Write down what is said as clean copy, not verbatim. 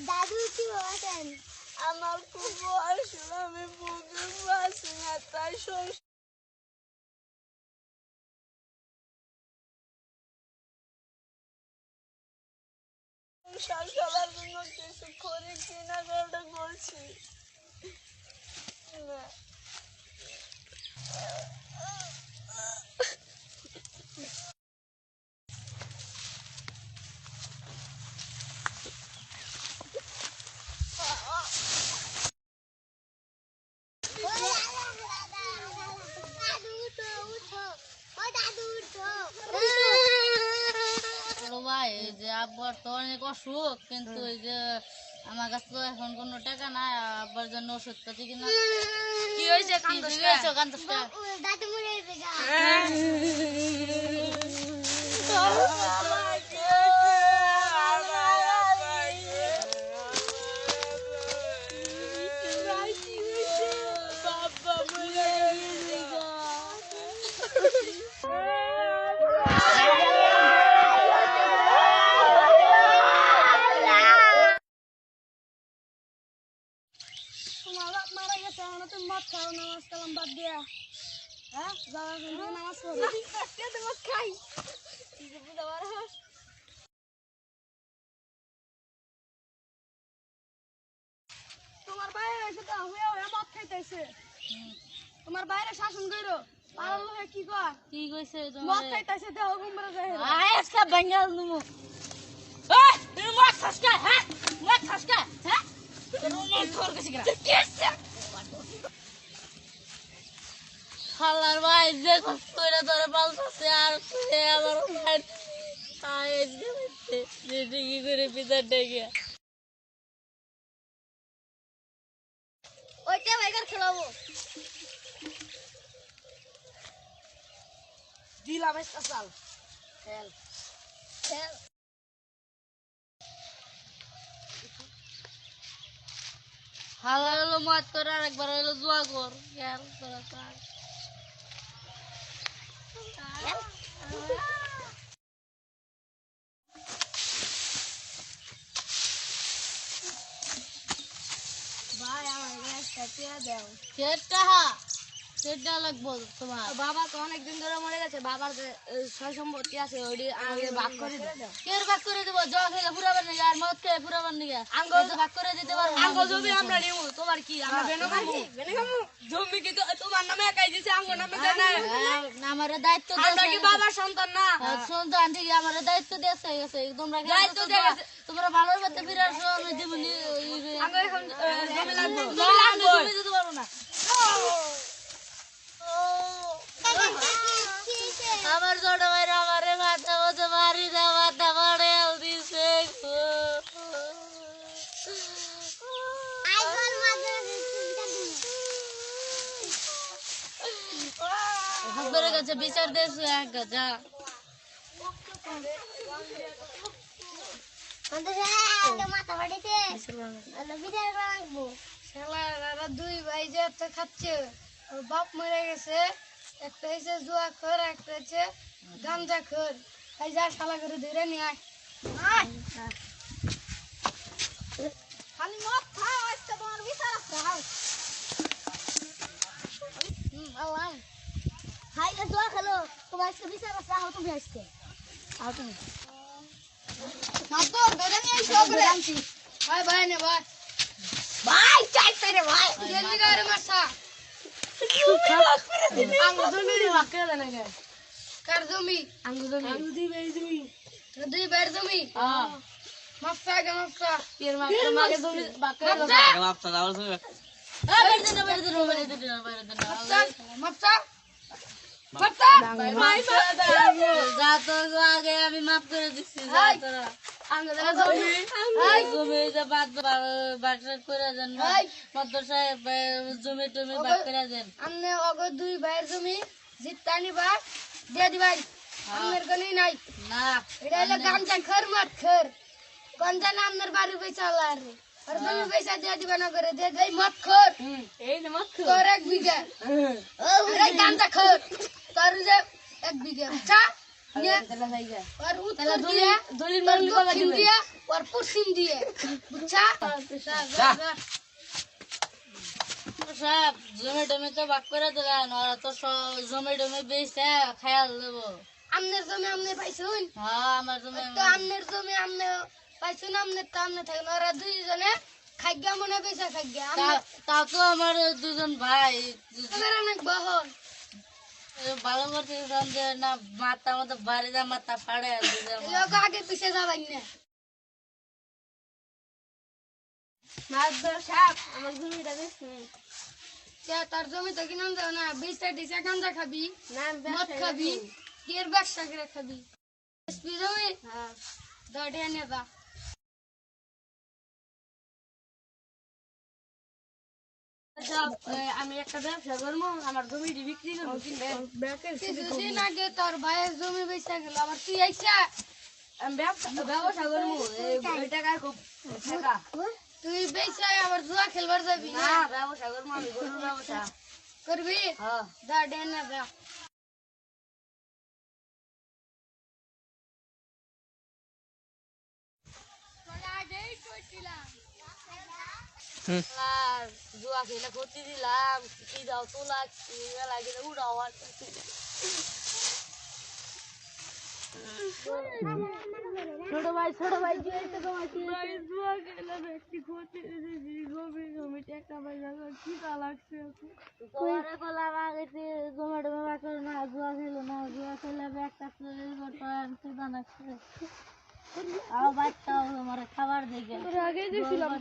দাদু কি বলেন? আমার খুব বয়স হলো, আমি বুঝতে পারছি না, তাই সংসার চলার জন্য কিছু করে কেনাকাটা করছি না। ভাই এই যে আব্বার তো অনেক অসুখ, কিন্তু এই যে আমার কাছে তো এখন কোনো টাকা নাই আব্বার জন্য ওষুধ পাতি কিনা। কি হয়েছে? কান্দস কে? দাদু মরে গেছে। তোমার বাপ মারা গেছে, আমরা তুমি মদ খাও, নামাজ কালাম বাদ দিয়া। হ্যাঁ, যাওয়া কিন্তু নামাজ পড়ো। মদ খাই। তোমার বাইরে এসে তো হয়ে মদ খাইতেছে। তোমার বাইরে শাসন করো। পাড়ার লোকে কি কয়? কি কইছে মদ তোমার? খাইতেছে দেহ গুমরা যায়। আজকে বেঙ্গল নুমু। এই তুমি মদ খাস কে? হ্যাঁ, মদ খাস কে? হ্যাঁ, তুমি খোর কইছিস কি? কিসে? হালার ভাই যে কইরা ধরে পালতাছে আর সে আমার ভাই আইজ গেছে যে কি করে পিতা ডেকে। ওইটা বাইকার খেলাবো। দিলাম একটা চাল। খেল খেল। হালা হলো মদ করে আর একবার হলো জুয়া কর খেল তোরা কার। ভাই আমার গ্যাসটা পেয়ে দাও। সেটা লাগবো তোমার। বাবা তো অনেকদিন ধরে মরে গেছে, বাবার যে সয় সম্পত্তি আছে ওইটি আমাকে ভাগ করে দাও। কের ভাগ করে দেবো? জল খেলে পুরাবার নিগে আর মদ খেলে পুরাবার নিগে আঙ্গল তো ভাগ করে দিতে পারবো। আঙ্গল জমি আমরা নিব, তোমার কি? আমরা বেনো খাবো। জমি কি তোমার নামে একাই দিছে, আঙ্গল নামে দেয় না? আমার দায়িত্ব আমরা কি বাবার সন্তান না? সন্তান ঠিক আমার দায়িত্ব দিয়েছে গেছে তোমরা কি দায়িত্ব দিয়ে গেছে। তোমরা ভালো করতে ফিরে আসো আমি দেবনি। আঙ্গল এখন জমি লাগবে। আমি জমি দিতে পারবো না। আমার ছোট ভাইরা আমারে মাথা মতো মারি না, মাথা মারে দিছে বেড়ে গেছে বিচার দিয়েছে এক যা। মাথা ফাটিতে বিচার রাখবো। শালারা দুই ভাই যে একটা খাচ্ছে, ওর বাপ মরে গেছে, একটা হয়েছে জুয়া খোর, একটা হচ্ছে গাঞ্জা খোর। ভাই যা শালা করে ধরে নিয়ে আয়। খালি মদ খাও, আজকে তোমার বিচার আছে। আল্লাহ হাই না জুয়া খেলো, তোমার আজকে বিচার আছে। আও তুমি আজকে, আও তুমি না তো ধরে নিয়ে এসো করে। ভাই ভাই নে ভাই ভাই চাইতে রে ভাই জলদি করে মারসা। আঙ্গু জমি ভাগ করে দেন আগে। কার জমি? আঙ্গু জমি। আঙ্গু দুই ভাই জমি। দুই ভাই জমি। হ্যাঁ মাফসা আগে মাফসা। এর মাকে জমি ভাগ করে দাও। মাপটা দাও জমি। বের দিন মাফসা মাফসা মাফসা মাই যা তো আগে আমি মাফ করে দিচ্ছি। যা তোরা আঙ্গু জমি। জমি যে বাদ করে দেন মদ্দর সাহেব জমি টমি ভাগ করে দেন। আমনে অগ দুই ভাইয়ের জমি জিতানি ভাগ দিয়ে দিবাই। আমনের গনি নাই না এটা হলো গামছা খর মত খর গঞ্জা না আমনের বাড়ি বেচালা রে আর জমি পয়সা দিয়ে দিবা না করে দিয়ে দেই মত খর। এই না মত তোর 1 বিঘা ও রে গামছা খর তোর যে 1 বিঘা আচ্ছা আর উত্তর তাহলে দিয়ে দলিল আর মারলি কবে দক্ষিণ দিবেন? দিয়ে আর পশ্চিম দিয়ে বুঝছা সব জমি টমি তো ভাগ করে দেবেন ওরা তো সব জমি টমি বেচে খায়াল দেবো। আমনের জমি আমনে পাইছুন হ্যাঁ আমার জমি তো আমনের জমি আমনে পাইছুন আমনের তো আমনে থাকেন ওরা দুইজনে খাইগা মনে পয়সা খাইগা তা তো আমার দুজন ভাই আমার অনেক বহন ভালো করতে যে না মাথা মতো বাড়ি যা মাথা ফাড়ে আর দিছে আমার। লোক আগে পিছে যাবেন না মাদর সাহেব আমার জমিটা বেচুন। তার জমি তো কিনাম যাও না 20-30 গাঁজা খাবি না মদ খাবি কের ব্যবসা করে খাবি এসপি জমি হ্যাঁ দড়ে এনে দা আমি একটা ব্যবসা করবো আমার জমিটি বিক্রি করবো কিনবেন কিছুদিন আগে তোর ভাইয়ের জমি বেচা গেল আবার তুই আইসা আমি ব্যবসা করবো এই টাকায় খুব টাকা তুই বেচা আবার জুয়া খেলবার যাবি না না ব্যবসা করবো আমি গরুর ব্যবসা করবি হ্যাঁ দা ডেনে দা আর জুয়া খেলে ক্ষতি দিলাম কি দাও তোলা মেলা গেলে উড়াও আর ছোট ভাই কি হয়েছে তোমার কি জুয়া খেলে ব্যক্তি ক্ষতি দিয়েছি জমি টাকা পয়সা কি তা লাগছে তোমারে বললাম আগে জমা টমা বাক করে না জুয়া খেলো না জুয়া খেলে ব্যাগটা চলে সুদা নাকছে আর বাচ্চাও তোমার খাবার দেখে আগে দিয়েছিলাম